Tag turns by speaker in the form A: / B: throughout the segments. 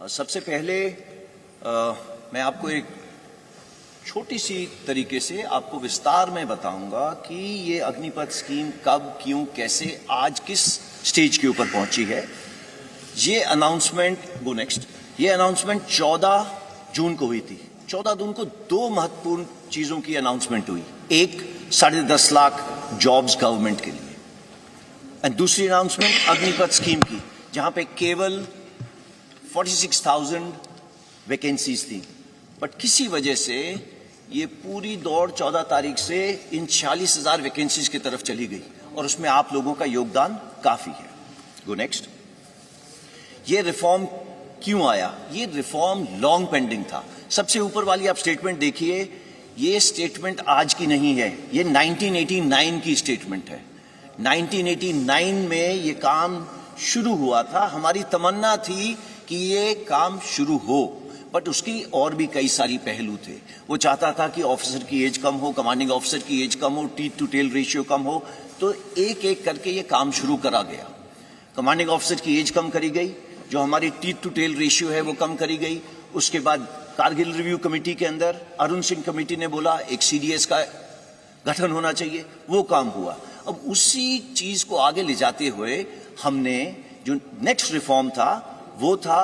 A: सबसे पहले मैं आपको एक छोटी सी तरीके से आपको विस्तार में बताऊंगा कि ये अग्निपथ स्कीम कब, क्यों, कैसे, आज किस स्टेज के ऊपर पहुंची है। ये अनाउंसमेंट 14 जून को हुई थी। 14 जून को दो महत्वपूर्ण चीजों की अनाउंसमेंट हुई। एक 10.5 लाख जॉब्स गवर्नमेंट के लिए, और दूसरी अनाउंसमेंट अग्निपथ स्कीम की, जहां पे केवल 46,000 वैकेंसीज थी। बट किसी वजह से ये पूरी दौड़ 14 तारीख से इन 46,000 वैकेंसीज की तरफ चली गई, और उसमें आप लोगों का योगदान काफी है। Go next. ये रिफॉर्म क्यों आया? ये रिफॉर्म लॉन्ग पेंडिंग था। सबसे ऊपर वाली आप स्टेटमेंट देखिए, ये स्टेटमेंट आज की नहीं है, ये 1989 की स्टेटमेंट है। 1989 में ये काम शुरू हुआ था। हमारी तमन्ना थी कि ये काम शुरू हो, बट उसकी और भी कई सारी पहलू थे। वो चाहता था कि ऑफिसर की एज कम हो, कमांडिंग ऑफिसर की एज कम हो, टीथ टू टेल रेशियो कम हो, तो एक एक करके ये काम शुरू करा गया। कमांडिंग ऑफिसर की एज कम करी गई, जो हमारी टीथ टू टेल रेशियो है वो कम करी गई। उसके बाद कारगिल रिव्यू कमेटी के अंदर अरुण सिंह कमेटी ने बोला एक सीडीएस का गठन होना चाहिए, वो काम हुआ। अब उसी चीज को आगे ले जाते हुए हमने जो नेक्स्ट रिफॉर्म था वो था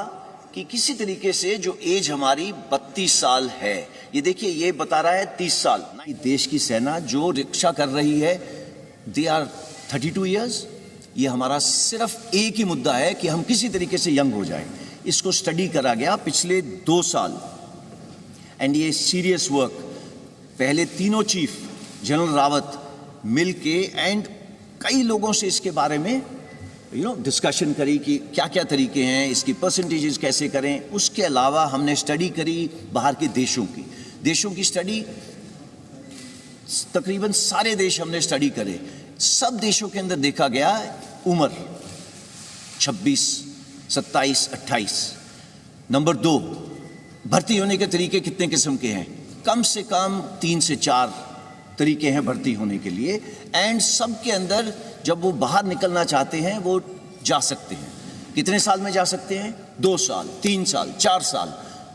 A: कि किसी तरीके से जो एज हमारी 32 साल है, ये देखिए ये बता रहा है 30 साल। देश की सेना जो रक्षा कर रही है, दे आर 32 ईयर्स। ये हमारा सिर्फ एक ही मुद्दा है कि हम किसी तरीके से यंग हो जाएं। इसको स्टडी करा गया पिछले 2 साल, एंड ये सीरियस वर्क। पहले तीनों चीफ जनरल रावत मिलके एंड कई लोगों से इसके बारे में डिस्कशन करी कि क्या क्या तरीके हैं, इसकी परसेंटेजेस कैसे करें। उसके अलावा हमने स्टडी करी बाहर के देशों की स्टडी। तकरीबन सारे देश हमने स्टडी करे। सब देशों के अंदर देखा गया उम्र 26, 27, 28। नंबर 2, भर्ती होने के तरीके कितने किस्म के हैं? कम से कम 3 से 4 तरीके हैं भर्ती होने के लिए, एंड सब के अंदर जब वो बाहर निकलना चाहते हैं वो जा सकते हैं। कितने साल में जा सकते हैं? 2 साल, 3 साल, 4 साल।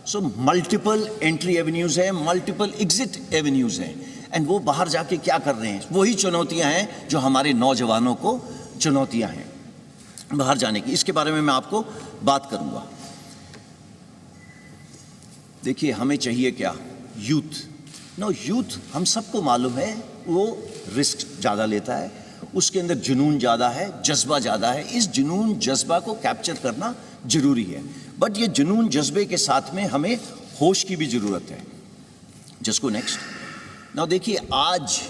A: सो मल्टीपल एंट्री एवेन्यूज हैं, मल्टीपल एग्जिट एवेन्यूज हैं, एंड वो बाहर जाके क्या कर रहे हैं? वही चुनौतियां हैं जो हमारे नौजवानों को चुनौतियां हैं बाहर जाने की। इसके बारे में मैं आपको बात करूंगा। देखिए हमें चाहिए क्या? यूथ। यूथ हम सबको मालूम है वो रिस्क ज़्यादा लेता है, उसके अंदर जुनून ज़्यादा है, जज्बा ज़्यादा है। इस जुनून जज्बा को कैप्चर करना जरूरी है, बट ये जुनून जज्बे के साथ में हमें होश की भी ज़रूरत है। जिसको नेक्स्ट। नाउ देखिए, आज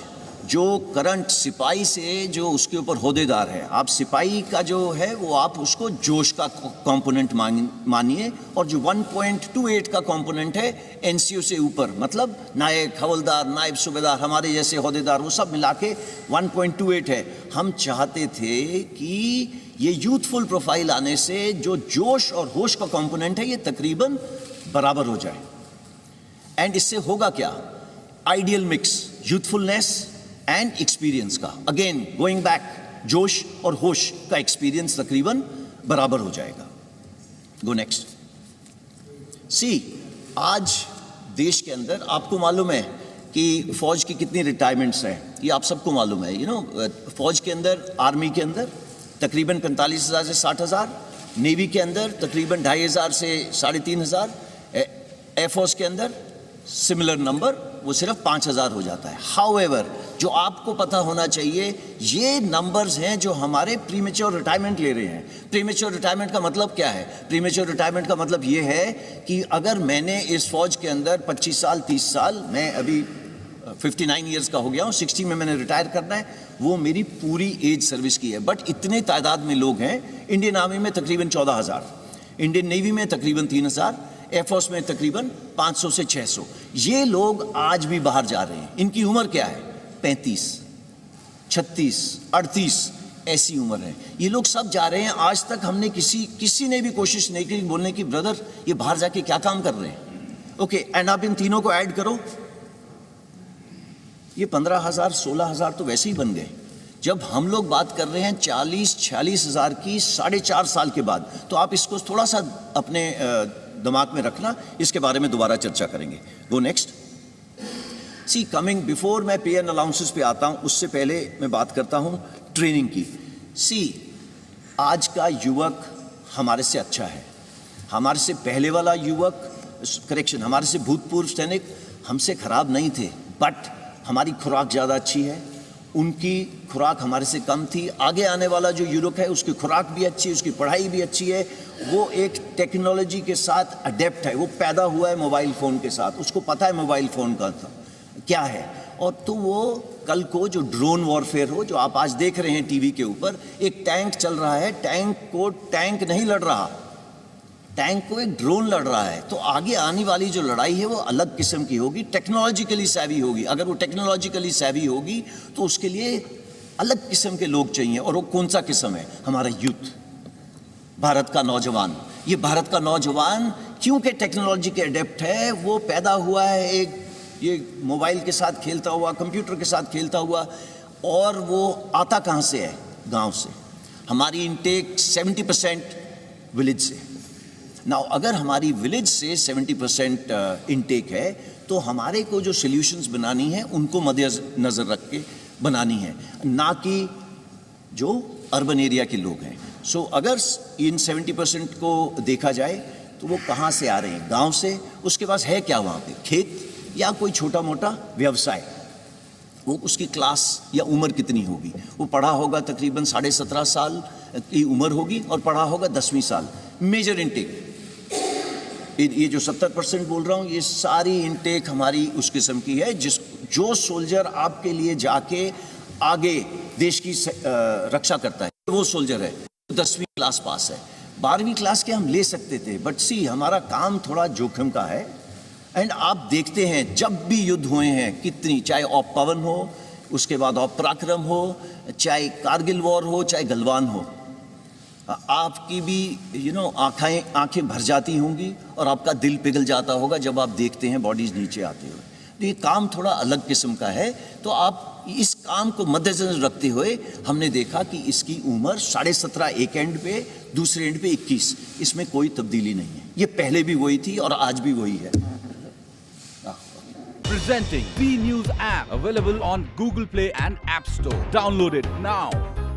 A: जो करंट सिपाही से जो उसके ऊपर होदेदार है, आप सिपाही का जो है वो आप उसको जोश का कंपोनेंट मानिए, और जो 1.28 का कंपोनेंट है एनसीओ से ऊपर, मतलब नायक, हवलदार, नायब सूबेदार, हमारे जैसे होदेदार, वो सब मिला के 1.28 है। हम चाहते थे कि ये यूथफुल प्रोफाइल आने से जो जोश और होश का कंपोनेंट है ये तकरीबन बराबर हो जाए। एंड इससे होगा क्या? Ideal mix youthfulness and experience का। अगेन गोइंग बैक, जोश और होश का एक्सपीरियंस तकरीबन बराबर हो जाएगा। Go next. आज देश के अंदर आपको मालूम है कि फौज की कितनी रिटायरमेंट्स हैं, ये आप सबको मालूम है। फौज के अंदर, आर्मी के अंदर तकरीबन 45,000 से 60,000, नेवी के अंदर तकरीबन 2,500 से 3,500, एयरफोर्स के अंदर सिमिलर नंबर, वो सिर्फ 5,000 हो जाता है। हाउएवर, जो आपको पता होना चाहिए, ये नंबर्स हैं जो हमारे प्रीमेच्योर रिटायरमेंट ले रहे हैं। प्रीमेच्योर रिटायरमेंट का मतलब क्या है? प्रीमेच्योर रिटायरमेंट का मतलब ये है कि अगर मैंने इस फौज के अंदर 25 साल, 30 साल, मैं अभी 59 ईयर्स का हो गया हूँ, 60 में मैंने रिटायर करना है, वो मेरी पूरी एज सर्विस की है। बट इतने तादाद में लोग हैं। इंडियन आर्मी में तकरीबन 14,000, इंडियन नेवी में तकरीबन 3,000, एयरफोर्स में तकरीबन 500 से 600। ये लोग आज भी बाहर जा रहे हैं। इनकी उम्र क्या है? 35, 36, 38 ऐसी उम्र है। ये लोग सब जा रहे हैं। आज तक हमने किसी ने भी कोशिश नहीं की बोलने की, ब्रदर ये बाहर जाके क्या काम कर रहे हैं? ओके, एंड आप इन तीनों को ऐड करो, ये 15,000, 16,000 तो वैसे ही बन गए। जब हम लोग बात कर रहे हैं 40-46 हज़ार की 4.5 साल के बाद, तो आप इसको थोड़ा सा अपने दिमाग में रखना, इसके बारे में दोबारा चर्चा करेंगे। Go next. See coming before मैं पे एंड अलाउंसेस पे आता हूं, उससे पहले मैं बात करता हूं ट्रेनिंग की। सी आज का युवक हमारे से अच्छा है। हमारे से पहले वाला युवक, करेक्शन, हमारे से भूतपूर्व सैनिक हमसे खराब नहीं थे, बट हमारी खुराक ज़्यादा अच्छी है, उनकी खुराक हमारे से कम थी। आगे आने वाला जो युवक है उसकी खुराक भी अच्छी है, उसकी पढ़ाई भी अच्छी है, वो एक टेक्नोलॉजी के साथ अडेप्ट है, वो पैदा हुआ है मोबाइल फ़ोन के साथ, उसको पता है मोबाइल फ़ोन का क्या है। और तो वो कल को जो ड्रोन वॉरफेयर हो, जो आप आज देख रहे हैं टीवी के ऊपर, एक टैंक चल रहा है, टैंक को टैंक नहीं लड़ रहा, टैंक को एक ड्रोन लड़ रहा है। तो आगे आने वाली जो लड़ाई है वो अलग किस्म की होगी, टेक्नोलॉजिकली सैवी होगी। अगर वो टेक्नोलॉजिकली सैवी होगी तो उसके लिए अलग किस्म के लोग चाहिए। और वो कौन सा किस्म है? हमारा यूथ, भारत का नौजवान। ये भारत का नौजवान क्योंकि टेक्नोलॉजी के अडेप्ट है, वो पैदा हुआ है एक ये मोबाइल के साथ खेलता हुआ, कंप्यूटर के साथ खेलता हुआ, और वो आता कहाँ से है? गांव से। हमारी इनटेक 70% विलेज से। नाउ अगर हमारी विलेज से 70% इनटेक है, तो हमारे को जो सॉल्यूशंस बनानी है उनको मद्देनजर रख के बनानी है, ना कि जो अर्बन एरिया के लोग हैं। सो अगर इन 70% को देखा जाए तो वो कहाँ से आ रहे हैं? गांव से। उसके पास है क्या वहाँ पे? खेत या कोई छोटा मोटा व्यवसाय। वो उसकी क्लास या उम्र कितनी होगी? वो पढ़ा होगा तकरीबन 17.5 साल की उम्र होगी और पढ़ा होगा 10वीं साल। मेजर इनटेक, ये जो 70% बोल रहा हूँ, ये सारी इनटेक हमारी उस किस्म की है जो सोल्जर आपके लिए जाके आगे देश की रक्षा करता है, वो सोल्जर है, 10वीं क्लास पास है। 12वीं क्लास के हम ले सकते थे, बट सी हमारा काम थोड़ा जोखिम का है। एंड आप देखते हैं जब भी युद्ध हुए हैं कितनी, चाहे ऑप पवन हो, उसके बाद ऑप पराक्रम हो, चाहे कारगिल वॉर हो, चाहे गलवान हो, आपकी भी आंखें भर जाती होंगी और आपका दिल पिघल जाता होगा जब आप देखते हैं बॉडीज नीचे आते हुए। तो ये काम थोड़ा अलग किस्म का है। तो आप इस काम को मद्देनजर रखते हुए हमने देखा कि इसकी उम्र 17.5 एक एंड पे, दूसरे एंड पे 21। इसमें कोई तब्दीली नहीं है। ये पहले भी वही थी और आज भी वही है।
B: Presenting B News app, available on Google Play and App Store. Download it now.